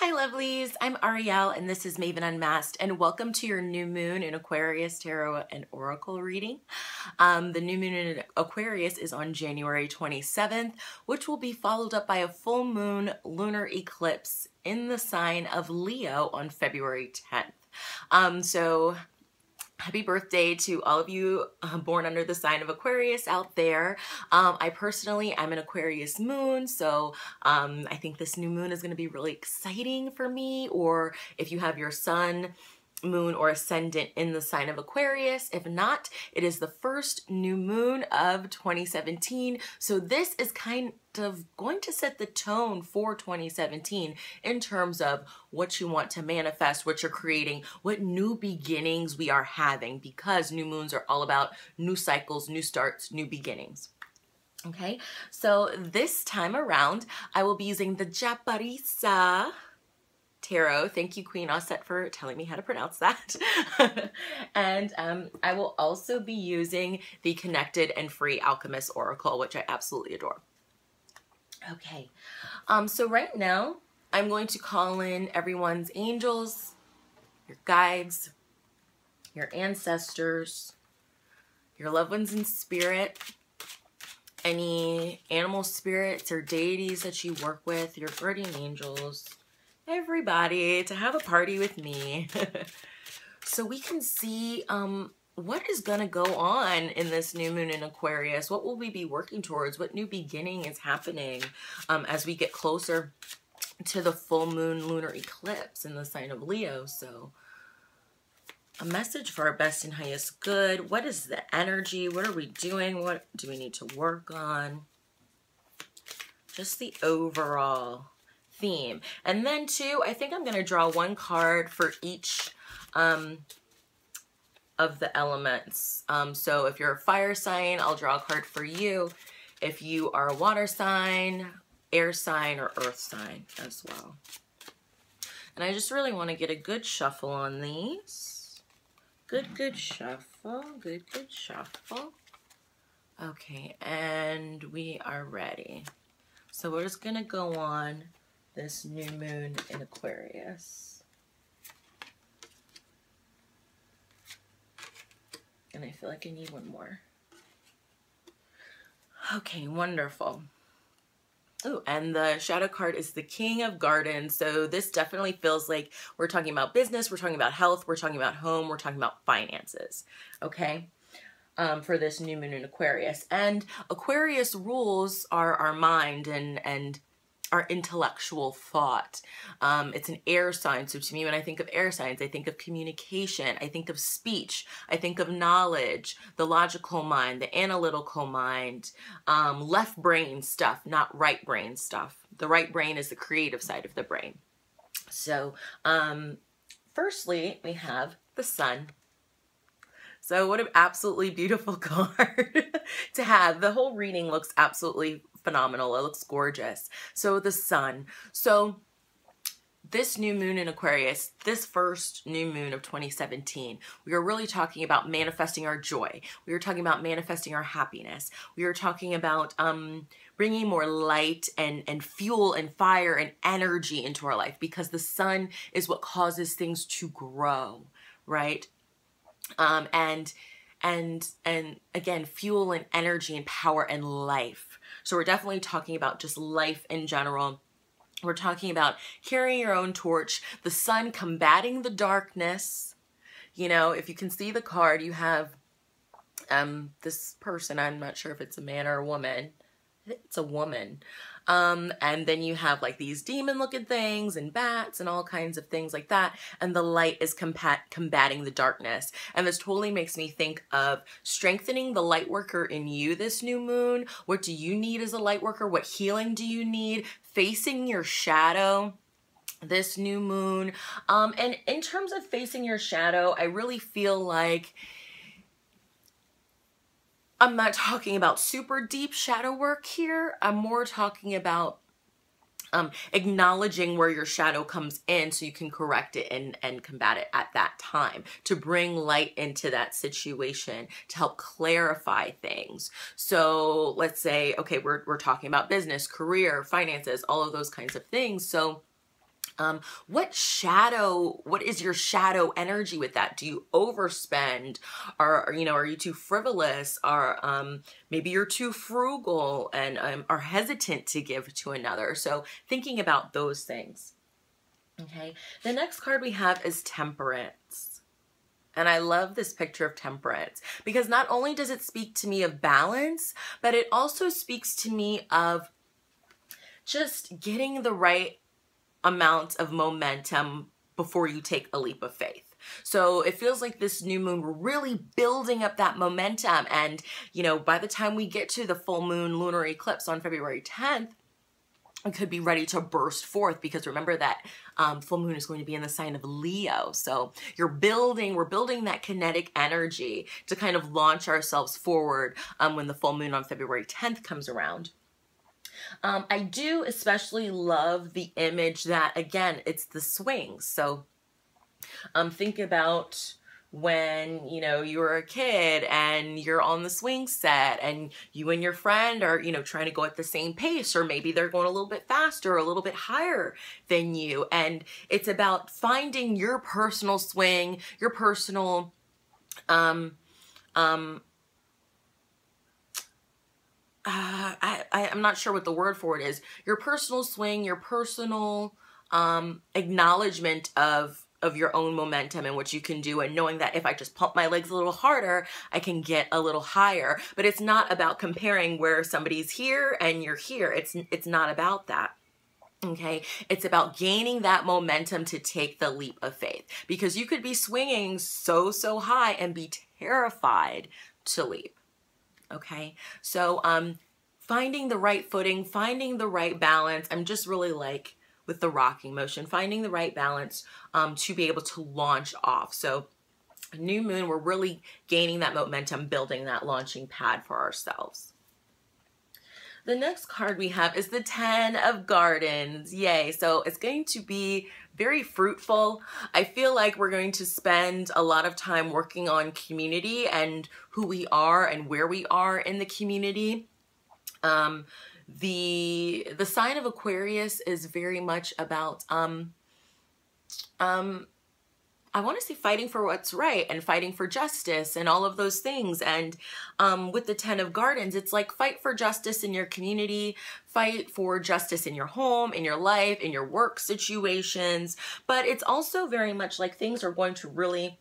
Hi lovelies, I'm Ariel and this is Maven Unmasked, and welcome to your new moon in Aquarius Tarot and Oracle reading. The new moon in Aquarius is on January 27th, which will be followed up by a full moon lunar eclipse in the sign of Leo on February 10th. So happy birthday to all of you born under the sign of Aquarius out there. I personally am an Aquarius moon, so I think this new moon is going to be really exciting for me, or if you have your sun, moon, or ascendant in the sign of Aquarius. If not, it is the first new moon of 2017, so this is kind of going to set the tone for 2017 in terms of what you want to manifest, what you're creating, what new beginnings we are having, because new moons are all about new cycles, new starts, new beginnings. Okay, so this time around, I will be using the Japarisa Tarot. Thank you, Queen Osset, for telling me how to pronounce that. And I will also be using the Connected and Free Alchemist Oracle, which I absolutely adore. Okay, so right now I'm going to call in everyone's angels, your guides, your ancestors, your loved ones in spirit, any animal spirits or deities that you work with, your guardian angels, everybody to have a party with me. So we can see what is going to go on in this new moon in Aquarius. What will we be working towards? What new beginning is happening as we get closer to the full moon lunar eclipse in the sign of Leo? So a message for our best and highest good. What is the energy? What are we doing? What do we need to work on? Just the overall theme. And then too, I think I'm going to draw one card for each of the elements. So if you're a fire sign, I'll draw a card for you. If you are a water sign, air sign, or earth sign as well. And I just really want to get a good shuffle on these. Good shuffle. Good shuffle. Okay, and we are ready. So we're just going to go on this new moon in Aquarius. And I feel like I need one more. Okay, wonderful. Oh, and the shadow card is the King of Gardens. So this definitely feels like we're talking about business, we're talking about health, we're talking about home, we're talking about finances, okay? For this new moon in Aquarius. And Aquarius rules our mind and our intellectual thought. It's an air sign. So to me, when I think of air signs, I think of communication, I think of speech, I think of knowledge, the logical mind, the analytical mind, left brain stuff, not right brain stuff. The right brain is the creative side of the brain. So firstly, we have the sun. So what an absolutely beautiful card to have. The whole reading looks absolutely phenomenal. It looks gorgeous. So the sun. So this new moon in Aquarius, this first new moon of 2017, we are really talking about manifesting our joy. We are talking about manifesting our happiness. We are talking about bringing more light and fuel and fire and energy into our life, because the sun is what causes things to grow, right? And again, fuel and energy and power and life. So we're definitely talking about just life in general. We're talking about carrying your own torch, the sun combating the darkness. You know, if you can see the card, you have this person. I'm not sure if it's a man or a woman. I think it's a woman. And then you have like these demon looking things and bats and all kinds of things like that. And the light is combating the darkness. And this totally makes me think of strengthening the light worker in you this new moon. What do you need as a light worker? What healing do you need? Facing your shadow this new moon. And in terms of facing your shadow, I really feel like I'm not talking about super deep shadow work here. I'm more talking about acknowledging where your shadow comes in so you can correct it and combat it at that time, to bring light into that situation, to help clarify things. So let's say, okay, we're talking about business, career, finances, all of those kinds of things. So What is your shadow energy with that? Do you overspend? Are you too frivolous? Maybe you're too frugal and are hesitant to give to another. So thinking about those things. Okay. The next card we have is Temperance. And I love this picture of Temperance because not only does it speak to me of balance, but it also speaks to me of just getting the right amount of momentum before you take a leap of faith. So it feels like this new moon, we're really building up that momentum. And, by the time we get to the full moon lunar eclipse on February 10th, we could be ready to burst forth because remember that full moon is going to be in the sign of Leo. So we're building that kinetic energy to kind of launch ourselves forward when the full moon on February 10th comes around. I do especially love the image that, again, it's the swings. So think about when, you were a kid and you're on the swing set and you and your friend are, trying to go at the same pace, or maybe they're going a little bit faster or a little bit higher than you. And it's about finding your personal swing, your personal, I'm not sure what the word for it is. Your personal swing, your personal acknowledgement of your own momentum and what you can do, and knowing that if I just pump my legs a little harder, I can get a little higher. But it's not about comparing where somebody's here and you're here. It's not about that. Okay, it's about gaining that momentum to take the leap of faith, because you could be swinging so high and be terrified to leap. Okay, so finding the right footing, finding the right balance. I'm just really like with the rocking motion, finding the right balance to be able to launch off. So new moon, we're really gaining that momentum, building that launching pad for ourselves. The next card we have is the 10 of Gardens. Yay. So it's going to be very fruitful. I feel like we're going to spend a lot of time working on community and who we are and where we are in the community. The sign of Aquarius is very much about I want to say fighting for what's right and fighting for justice and all of those things. And with the 10 of Gardens, it's like fight for justice in your community, fight for justice in your home, in your life, in your work situations. But it's also very much like things are going to really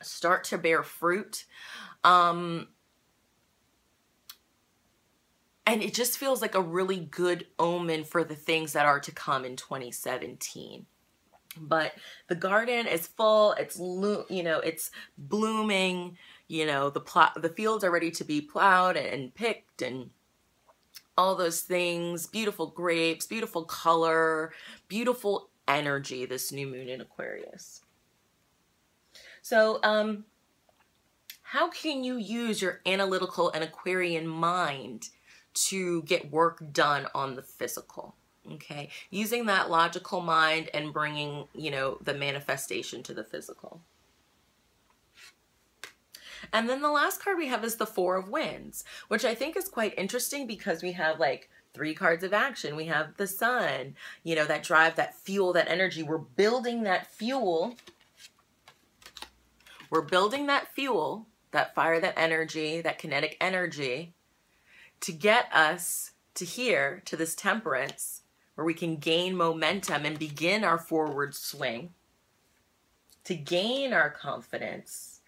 start to bear fruit. And it just feels like a really good omen for the things that are to come in 2017. But the garden is full, it's blooming, the fields are ready to be plowed and picked and all those things, beautiful grapes, beautiful color, beautiful energy, this new moon in Aquarius. So, how can you use your analytical and Aquarian mind to get work done on the physical? Okay, using that logical mind and bringing, the manifestation to the physical. And then the last card we have is the 4 of Wands, which I think is quite interesting because we have like 3 cards of action. We have the sun, that drive, that fuel, that energy. We're building that fuel. We're building that fuel, that fire, that energy, that kinetic energy to get us to here, to this temperance, where we can gain momentum and begin our forward swing, to gain our confidence,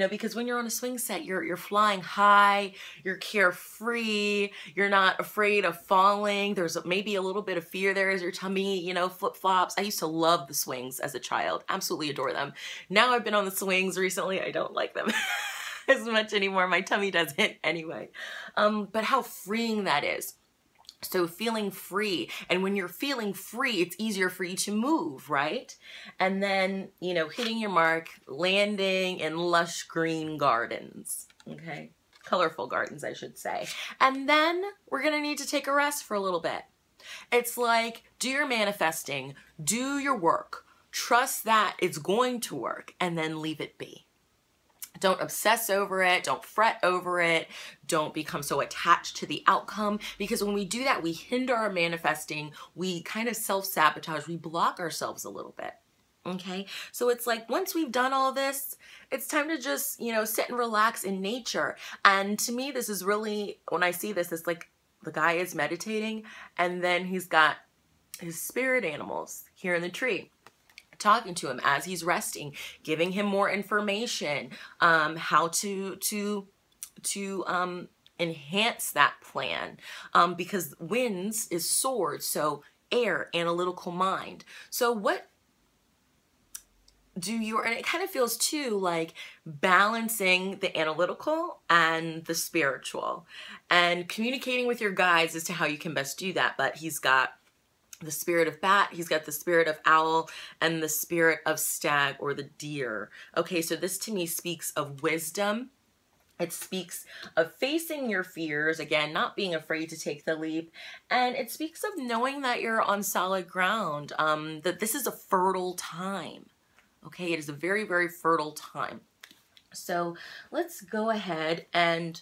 because when you're on a swing set, you're flying high, you're carefree, you're not afraid of falling. There's maybe a little bit of fear there as your tummy, flip-flops. I used to love the swings as a child, absolutely adore them. Now I've been on the swings recently, I don't like them as much anymore. My tummy doesn't anyway. But how freeing that is. So feeling free, and when you're feeling free, it's easier for you to move, right? And then, hitting your mark, landing in lush green gardens, okay? Colorful gardens, I should say. And then we're gonna need to take a rest for a little bit. It's like, do your manifesting, do your work, trust that it's going to work, and then leave it be. Don't obsess over it. Don't fret over it. Don't become so attached to the outcome, because when we do that, we hinder our manifesting. We kind of self-sabotage. We block ourselves a little bit. Okay, so it's like once we've done all this, it's time to just, you know, sit and relax in nature. And to me, this is really, when I see this, it's like the guy is meditating and then he's got his spirit animals here in the tree talking to him as he's resting, giving him more information, how to enhance that plan, because winds is swords, so air, analytical mind. So what do you, and it kind of feels too like balancing the analytical and the spiritual and communicating with your guides as to how you can best do that. But he's got the spirit of bat, he's got the spirit of owl, and the spirit of stag or the deer. Okay, so this to me speaks of wisdom. It speaks of facing your fears, again, not being afraid to take the leap. And it speaks of knowing that you're on solid ground, that this is a fertile time. Okay, it is a very, very fertile time. So let's go ahead and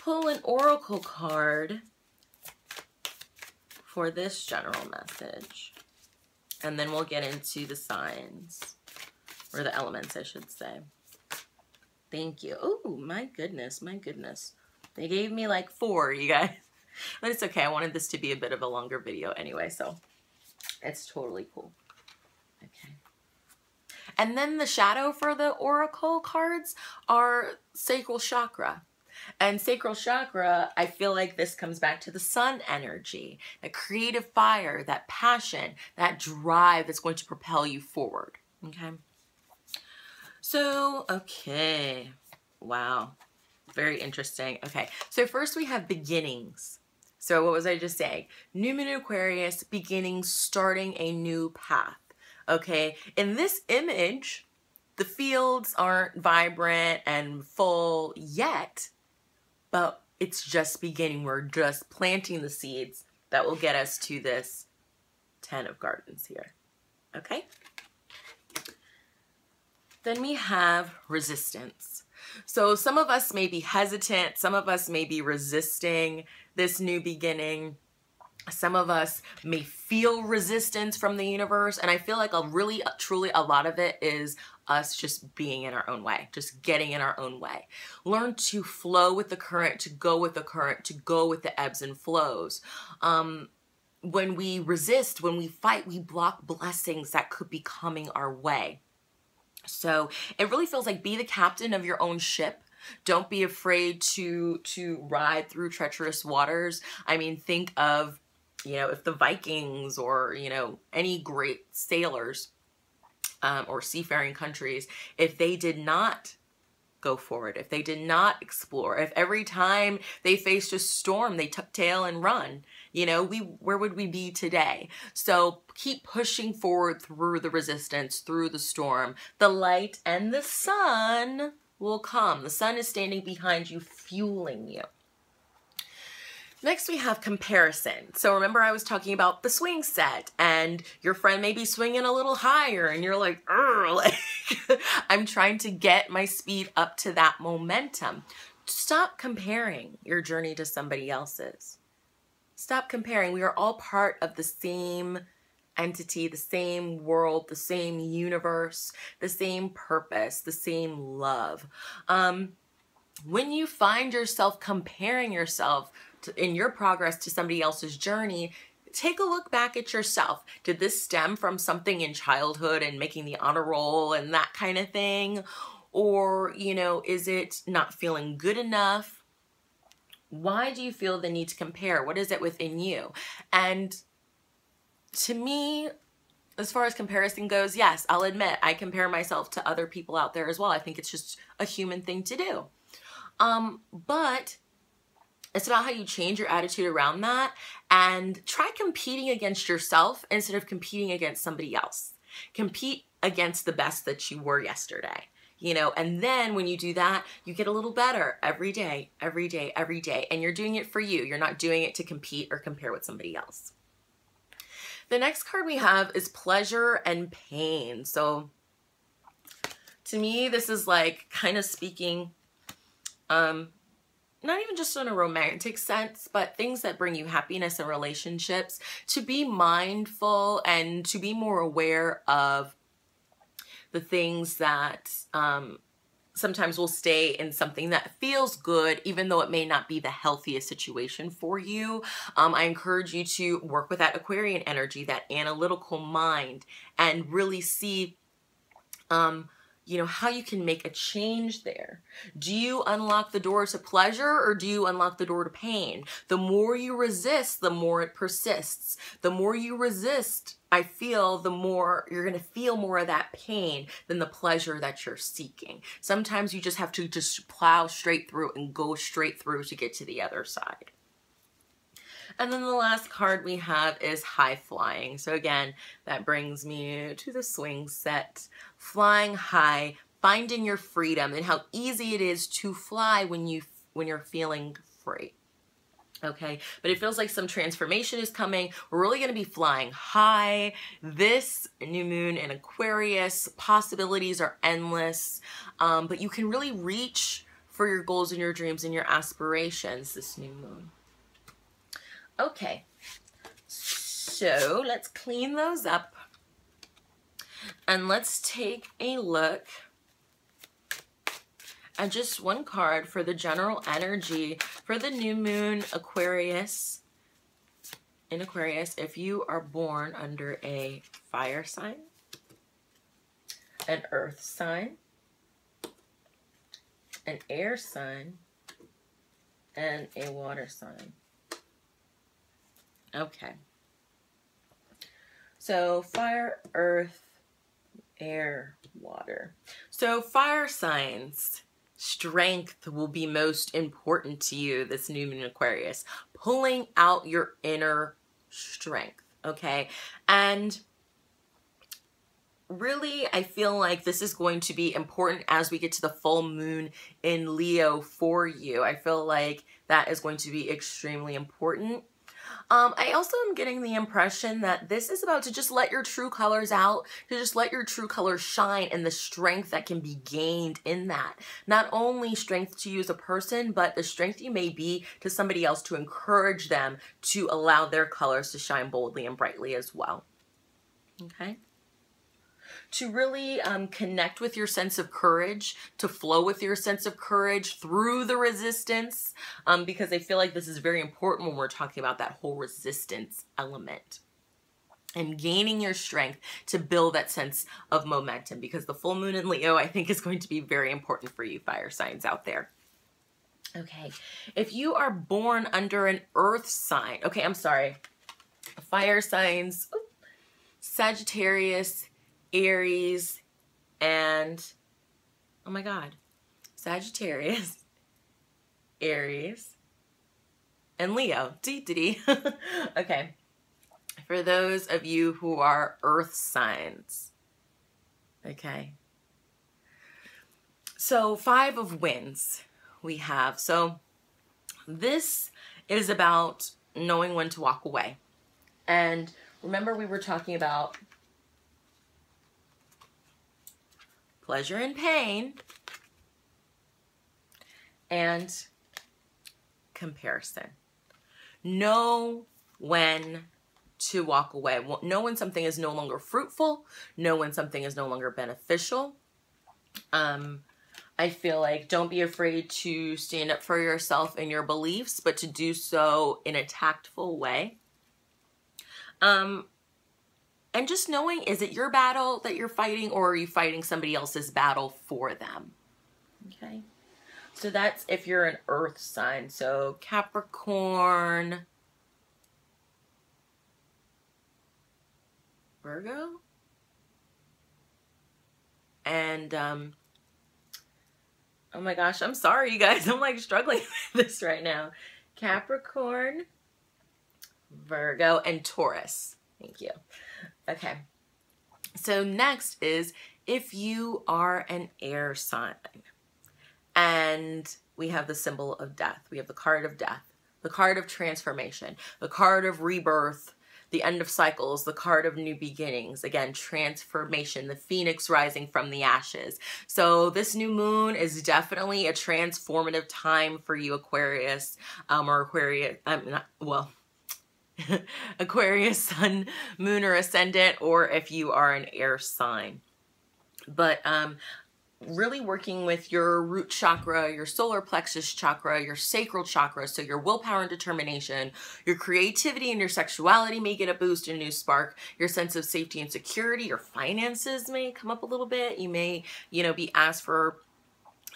pull an oracle card for this general message. And then we'll get into the signs, or the elements, I should say. Thank you. Oh, my goodness, my goodness. They gave me like 4, you guys. But it's okay. I wanted this to be a bit of a longer video anyway, so it's totally cool. Okay. And then the shadow for the oracle cards are sacral chakra. And sacral chakra, I feel like this comes back to the sun energy, that creative fire, that passion, that drive that's going to propel you forward. Okay. So, okay. Wow. Very interesting. Okay. So first we have beginnings. So what was I just saying? New moon in Aquarius, beginnings, starting a new path. Okay, in this image, the fields aren't vibrant and full yet, but it's just beginning. We're just planting the seeds that will get us to this 10 of Gardens here. Okay? Then we have resistance. So some of us may be hesitant. Some of us may be resisting this new beginning. Some of us may feel resistance from the universe, and I feel like truly a lot of it is us just being in our own way, just getting in our own way. Learn to flow with the current, to go with the current, to go with the ebbs and flows. When we resist, when we fight, we block blessings that could be coming our way. So it really feels like be the captain of your own ship. Don't be afraid to ride through treacherous waters. I mean, think of, you know, if the Vikings or, you know, any great sailors or seafaring countries, if they did not go forward, if they did not explore, if every time they faced a storm, they took tail and run, you know, where would we be today? So keep pushing forward through the resistance, through the storm. The light and the sun will come. The sun is standing behind you, fueling you. Next, we have comparison. So remember I was talking about the swing set, and your friend may be swinging a little higher and you're like, I'm trying to get my speed up to that momentum. Stop comparing your journey to somebody else's. Stop comparing. We are all part of the same entity, the same world, the same universe, the same purpose, the same love. When you find yourself comparing yourself in your progress to somebody else's journey, take a look back at yourself. Did this stem from something in childhood and making the honor roll and that kind of thing? Or, you know, is it not feeling good enough? Why do you feel the need to compare? What is it within you? And to me, as far as comparison goes, yes, I'll admit I compare myself to other people out there as well. I think it's just a human thing to do. But it's about how you change your attitude around that and try competing against yourself instead of competing against somebody else. Compete against the best that you were yesterday, you know, and then when you do that, you get a little better every day, every day, every day. And you're doing it for you. You're not doing it to compete or compare with somebody else. The next card we have is pleasure and pain. So To me, this is like kind of speaking, not even just in a romantic sense, but things that bring you happiness in relationships, to be mindful and to be more aware of the things that sometimes will stay in something that feels good, even though it may not be the healthiest situation for you. I encourage you to work with that Aquarian energy, that analytical mind, and really see you know, how you can make a change there. Do you unlock the door to pleasure, or do you unlock the door to pain? The more you resist, the more it persists. The more you resist, I feel, the more you're going to feel more of that pain than the pleasure that you're seeking. Sometimes you just have to just plow straight through and go straight through to get to the other side. And then the last card we have is high flying. So again, that brings me to the swing set. Flying high, finding your freedom, and how easy it is to fly when you're feeling free. Okay, but it feels like some transformation is coming. We're really going to be flying high. This new moon in Aquarius, possibilities are endless, but you can really reach for your goals and your dreams and your aspirations this new moon. Okay, so let's clean those up and let's take a look at just one card for the general energy for the new moon Aquarius. In Aquarius, if you are born under a fire sign, an earth sign, an air sign, and a water sign. Okay. So fire, earth, air, water. So fire signs, strength will be most important to you this new moon Aquarius. Pulling out your inner strength, okay? And really, I feel like this is going to be important as we get to the full moon in Leo for you. I feel like that is going to be extremely important. I also am getting the impression that this is about to just let your true colors out, to just let your true colors shine, and the strength that can be gained in that. Not only strength to you as a person, but the strength you may be to somebody else, to encourage them to allow their colors to shine boldly and brightly as well. Okay? To really connect with your sense of courage, to flow with your sense of courage through the resistance, because I feel like this is very important when we're talking about that whole resistance element. And gaining your strength to build that sense of momentum, because the full moon in Leo, I think, is going to be very important for you fire signs out there. Okay, if you are born under an earth sign, okay, I'm sorry, fire signs, Sagittarius, Aries, and, oh my God, Sagittarius, Aries, and Leo. Okay. For those of you who are earth signs. Okay. So 5 of Wands we have. So this is about knowing when to walk away. And remember, we were talking about pleasure and pain, and comparison. Know when to walk away. Know when something is no longer fruitful. Know when something is no longer beneficial. I feel like don't be afraid to stand up for yourself and your beliefs, but to do so in a tactful way. And just knowing, is it your battle that you're fighting, or are you fighting somebody else's battle for them? Okay. So that's if you're an earth sign. So Capricorn, Virgo, and oh my gosh, I'm sorry you guys, I'm like struggling with this right now. Capricorn, Virgo, and Taurus. Thank you. Okay, so next is if you are an air sign, and we have the symbol of death. We have the card of death, the card of transformation, the card of rebirth, the end of cycles, the card of new beginnings, again, transformation, the phoenix rising from the ashes. So this new moon is definitely a transformative time for you, Aquarius, or Aquarius, Aquarius, sun, moon, or ascendant, or if you are an air sign. But really working with your root chakra, your solar plexus chakra, your sacral chakra, so your willpower and determination, your creativity and your sexuality may get a boost, a new spark, your sense of safety and security, your finances may come up a little bit. You may, be asked for,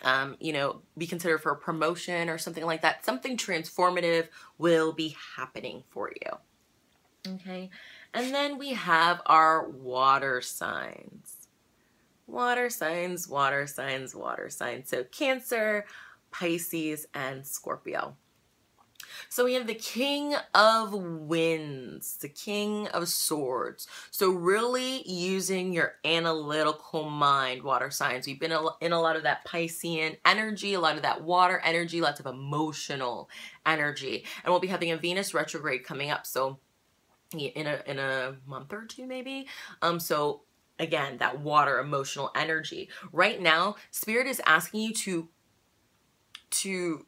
be considered for a promotion or something like that. Something transformative will be happening for you. Okay. And then we have our water signs. Water signs, water signs, water signs. So Cancer, Pisces, and Scorpio. So we have the King of Winds, the King of Swords. So really using your analytical mind, water signs. We've been in a lot of that Piscean energy, a lot of that water energy, lots of emotional energy. And we'll be having a Venus retrograde coming up. So in a month or two maybe. So again, that water emotional energy. Right now, Spirit is asking you to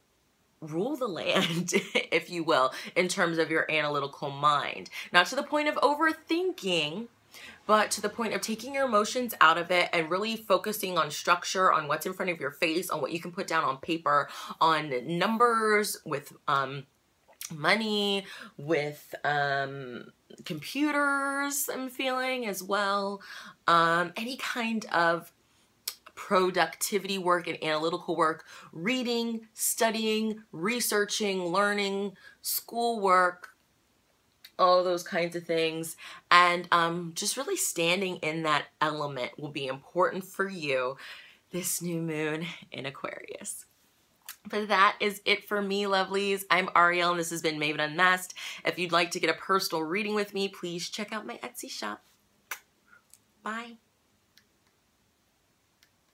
rule the land, if you will, in terms of your analytical mind. Not to the point of overthinking, but to the point of taking your emotions out of it and really focusing on structure, on what's in front of your face, on what you can put down on paper, on numbers, with money, with computers, I'm feeling as well. Any kind of productivity work and analytical work, reading, studying, researching, learning, schoolwork, all those kinds of things. And just really standing in that element will be important for you this new moon in Aquarius. But that is it for me, lovelies. I'm Ariel, and this has been Maven Unmasked. If you'd like to get a personal reading with me, please check out my Etsy shop. Bye.